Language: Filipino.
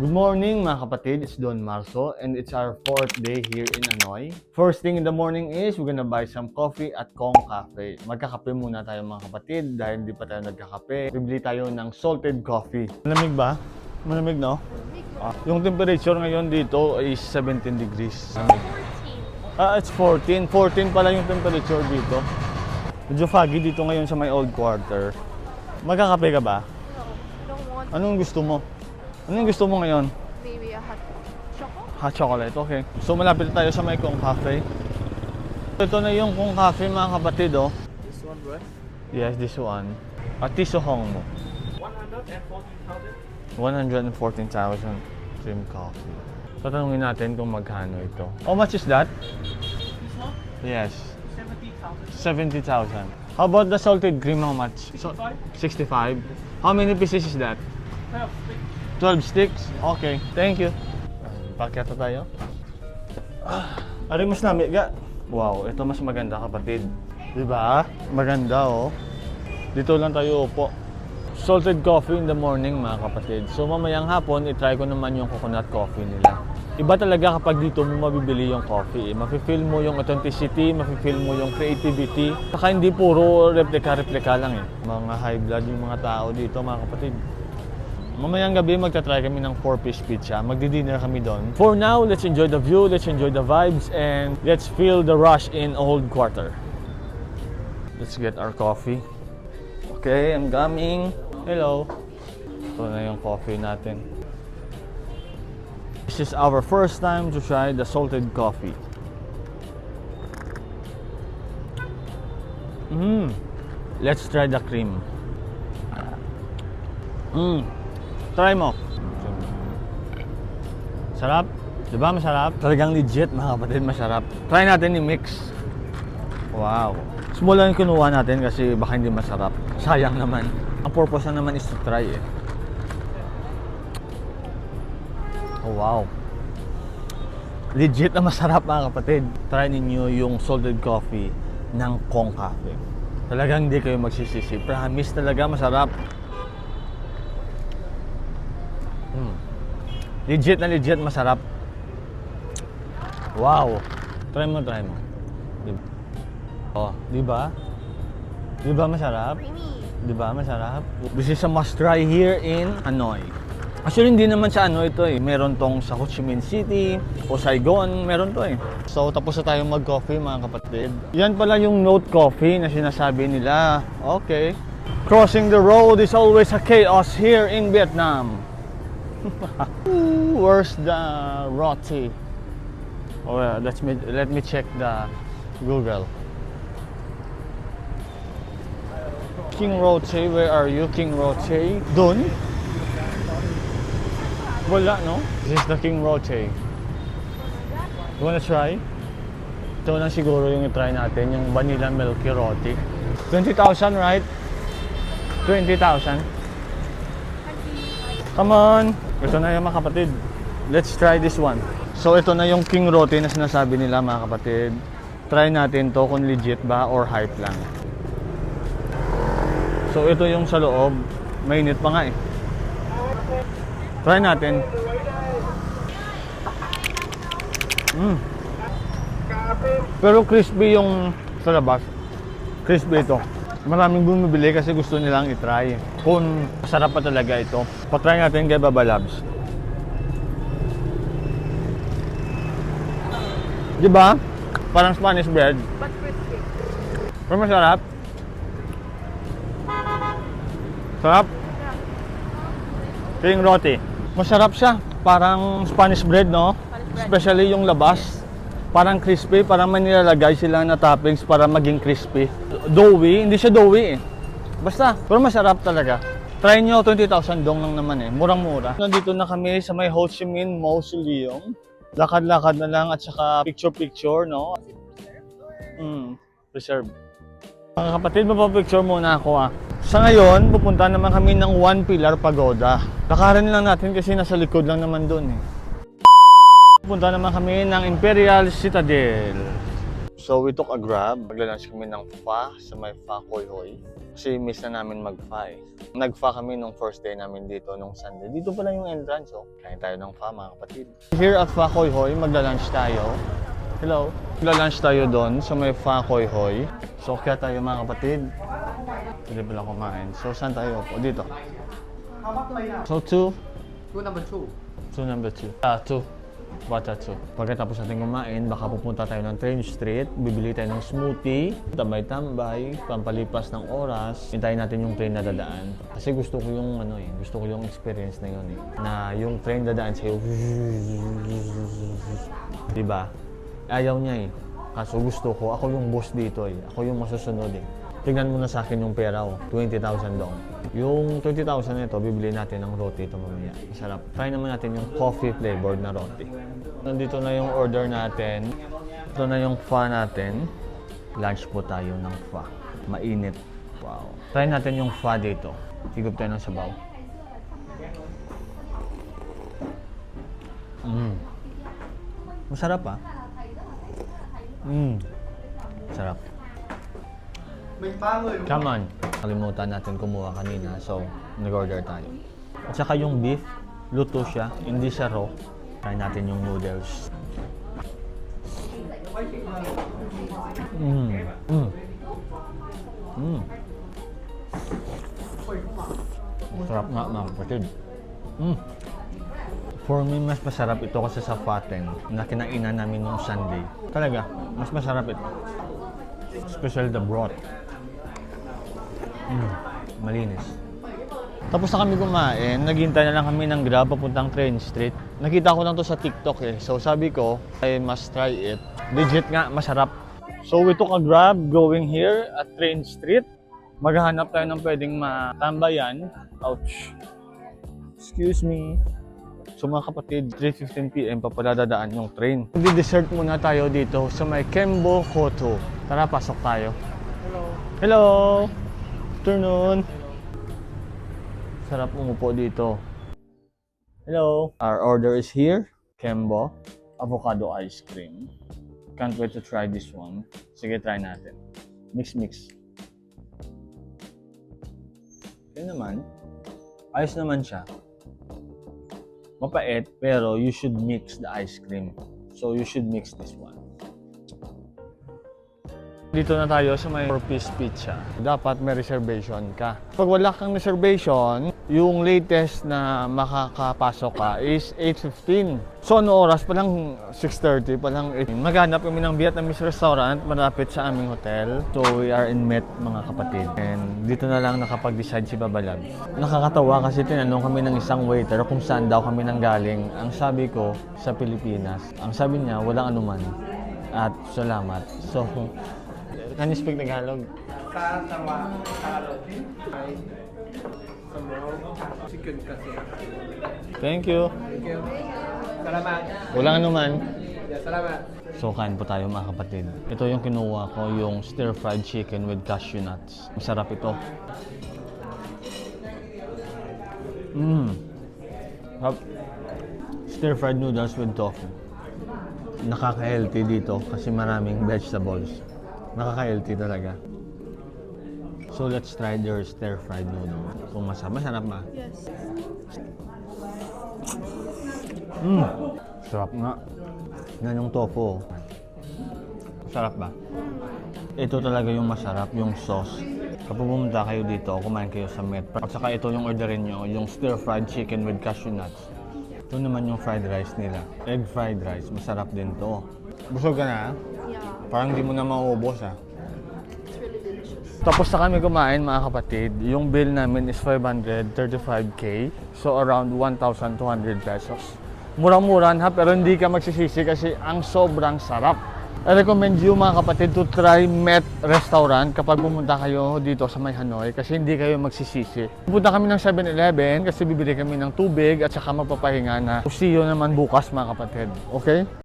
Good morning mga kapatid, it's Don Marzo and it's our 4th day here in Hanoi. First thing in the morning is we're gonna buy some coffee at Kong Cafe. Magkakape muna tayo mga kapatid dahil hindi pa tayo nagkakape. Bibili tayo ng salted coffee. Malamig ba? Malamig no? Yung temperature ngayon dito is 17 degrees. It's 14. 14 pala yung temperature dito. Medyo foggy dito ngayon sa my old quarter. Magkakape ka ba? No, don't want. Anong gusto mo? Anong gusto mo ngayon? Maybe a hot chocolate. Hot chocolate, okay. So malapit na tayo sa may Kong Cafe. Ito na yung Kong Cafe mga kapatid, oh. This one, right? Yes, this one. At Tisohong mo. 114,000. 114,000 cream coffee. Tatanungin natin kung magkano ito. How much is that? This one? Yes. 70,000. 70,000. How about the salted cream, how much? 65. 65. How many pieces is that? 12 12. sticks? Okay, thank you. Pakyat na tayo. Ari mas nami ga. Wow, ito mas maganda kapatid. Diba? Maganda oh. Dito lang tayo upo. Salted coffee in the morning mga kapatid. So mamayang hapon, itry ko naman yung coconut coffee nila. Iba talaga kapag dito mo mabibili yung coffee. Mafe-feel mo yung authenticity, mafe-feel mo yung creativity. Saka hindi puro replika lang eh. Mga high blood yung mga tao dito mga kapatid. Mamayang gabi magta-try kami ng 4-piece pizza. Magdi-dinner kami doon. For now, let's enjoy the view, let's enjoy the vibes, and let's feel the rush in Old Quarter. Let's get our coffee. Okay, I'm coming. Hello. Ito na yung coffee natin. This is our first time to try the salted coffee. Let's try the cream. Try mo. Sarap. Diba masarap? Talagang legit mga kapatid, masarap. Try natin i-mix. Wow. Small lang yung kinuha natin kasi baka hindi masarap. Sayang naman. Ang purpose na naman is to try eh. Oh wow. Legit na masarap mga kapatid. Try ninyo yung salted coffee ng Kong Cafe. Talagang hindi kayo magsisisi. Promise talaga masarap. Legit na legit masarap. Wow. Try mo. Diba? Oh, di ba? Di ba masarap? Creamy. Di ba masarap? This is a must try here in Hanoi. Actually, hindi naman sa ano ito eh. Meron tong sa Ho Chi Minh City o Saigon, meron to eh. So, tapos na tayong mag-coffee mga kapatid. Yan pala yung Note Coffee na sinasabi nila. Okay. Crossing the road is always a chaos here in Vietnam. Where's the roti? Oh, yeah, let me check the Google. King Roti, where are you, King Roti? Dun? Wala, no? This is the King Roti. You wanna try? Ito na siguro yung i-try natin, yung vanilla milky roti. 20,000, right? 20,000. Come on! Ito na yung mga kapatid. Let's try this one. So ito na yung King Roti na sinasabi nila mga kapatid. Try natin to kung legit ba or hype lang. So ito yung sa loob. Mainit pa nga eh. Try natin. Pero crispy yung sa labas. Crispy ito. Maraming bumibili kasi gusto nilang i-try kung masarap pa talaga ito. Patry natin kay Baba Labs. Diba? Parang Spanish bread. But crispy. Pero masarap. Sarap. King Roti. Masarap siya. Parang Spanish bread, no? Especially yung labas. Parang crispy, parang may nilalagay sila na toppings para maging crispy. Doughy, hindi siya doughy eh. Basta, pero masarap talaga. Try nyo, 20,000 dong lang naman eh. Murang-mura. Nandito na kami sa may Ho Chi Minh Mausoleum. Lakad-lakad na lang at saka picture-picture, no? Reserve. Mga kapatid, mapapicture muna ako ah. Sa ngayon, pupunta naman kami ng One Pillar Pagoda. Lakarin lang natin kasi nasa likod lang naman doon eh. Punta naman kami ng Imperial Citadel. So we took a grab. Magla-lunch kami ng pho sa may Pho Hoi Hoi. Kasi miss na namin mag-pho eh. Nag-pho kami nung first day namin dito nung Sunday. Dito pala yung entrance oh. Kain tayo ng pho mga kapatid. Here at Pho Hoi Hoi, magla-lunch tayo. Hello. Magla-lunch tayo doon sa may Pho Hoi Hoi. So kaya tayo mga kapatid. Pwede pala kumain. So saan tayo? O dito. So 2. 2 number 2. 2 number 2. 2. Bata 2. Pagkatapos natin kumain, baka pupunta tayo ng Train Street, bibili tayo ng smoothie, tambay-tambay, pampalipas ng oras, hintayin natin yung train na dadaan. Kasi gusto ko yung gusto ko yung experience na yun eh. Na yung train dadaan sa'yo, diba? Ayaw niya eh. Kaso gusto ko, ako yung boss dito eh. Ako yung masusunod eh. Tignan mo na sa akin yung pera ko, 20,000 doon. Yung 20,000 na ito, bibili natin ng roti ito mamaya. Masarap. Try naman natin yung coffee flavored na roti. Nandito na yung order natin. Ito na yung pho natin. Lunch po tayo ng pho. Mainit. Wow. Try natin yung pho dito. Higop tayo ng sabaw. Masarap ah. Sarap. May pangoy. Come on. Kalimutan natin kumuha kanina, so nag-order tayo. At saka yung beef, luto siya, hindi siya raw. Try natin yung noodles. Sarap nga mga kapatid. For me, mas masarap ito kasi sa faten na kinainan namin nung Sunday. Talaga, mas masarap ito. Especially the broth. Malinis. Tapos na kami kumain, naghintay na lang kami ng Grab papuntang Train Street. Nakita ko lang to sa TikTok eh. So sabi ko, I must try it. Legit nga, masarap. So we took a Grab going here at Train Street. Maghahanap tayo ng pwedeng matambayan. Ouch. Excuse me. So mga kapatid, 3:15 PM pa pala dadaan yung train. Mag-dessert muna tayo dito sa may Kembo Koto. Tara, pasok tayo. Hello. Hello! Afternoon! Sarap umupo dito. Hello! Our order is here. Kembo. Avocado ice cream. Can't wait to try this one. Sige, try natin. Mix. Okay naman. Ayos naman siya. Mapait, pero you should mix the ice cream. So you should mix this one. Dito na tayo sa may 4-piece pizza. Dapat may reservation ka. Pag wala kang reservation, yung latest na makakapasok ka is 8:15. So ano oras? Palang 6:30, palang 8. Maghanap kami ng Vietnamese restaurant malapit sa aming hotel. So we are in Met mga kapatid. And dito na lang nakapag-decide si Babalab. Nakakatawa kasi tinanong kami ng isang waiter kung saan daw kami nanggaling. Ang sabi ko, sa Pilipinas. Ang sabi niya, walang anuman. At salamat. So, can you speak Tagalog? Sa Tagalog. Ay. Chicken kasi. Thank you. Thank you. Salamat. Walang anuman. Yeah, salamat. So, kain po tayo mga kapatid. Ito yung kinuha ko, yung stir-fried chicken with cashew nuts. Masarap ito. Stir-fried noodles with tofu. Nakaka-healthy dito kasi maraming vegetables. Nakaka-healthy talaga. So, let's try their stir-fried noodle. Kung masarap ba? Yes. Sarap nga. Yan yung tofu. Sarap ba? Ito talaga yung masarap, yung sauce. Kapag pumunta kayo dito, kumain kayo sa Met. At saka ito yung orderin nyo, yung stir-fried chicken with cashew nuts. Ito naman yung fried rice nila. Egg fried rice. Masarap din to. Busog ka na? Yeah. Parang di mo na mauubos ah. It's really delicious. Tapos na kami kumain mga kapatid. Yung bill namin is 535K. So around 1,200 pesos. Murang-muran ha, pero hindi ka magsisisi kasi ang sobrang sarap. I recommend you mga kapatid to try Met Restaurant kapag pumunta kayo dito sa may Hanoi kasi hindi kayo magsisisi. Pupunta kami ng 7-Eleven kasi bibili kami ng tubig at saka magpapahinga na. See you naman bukas mga kapatid. Okay?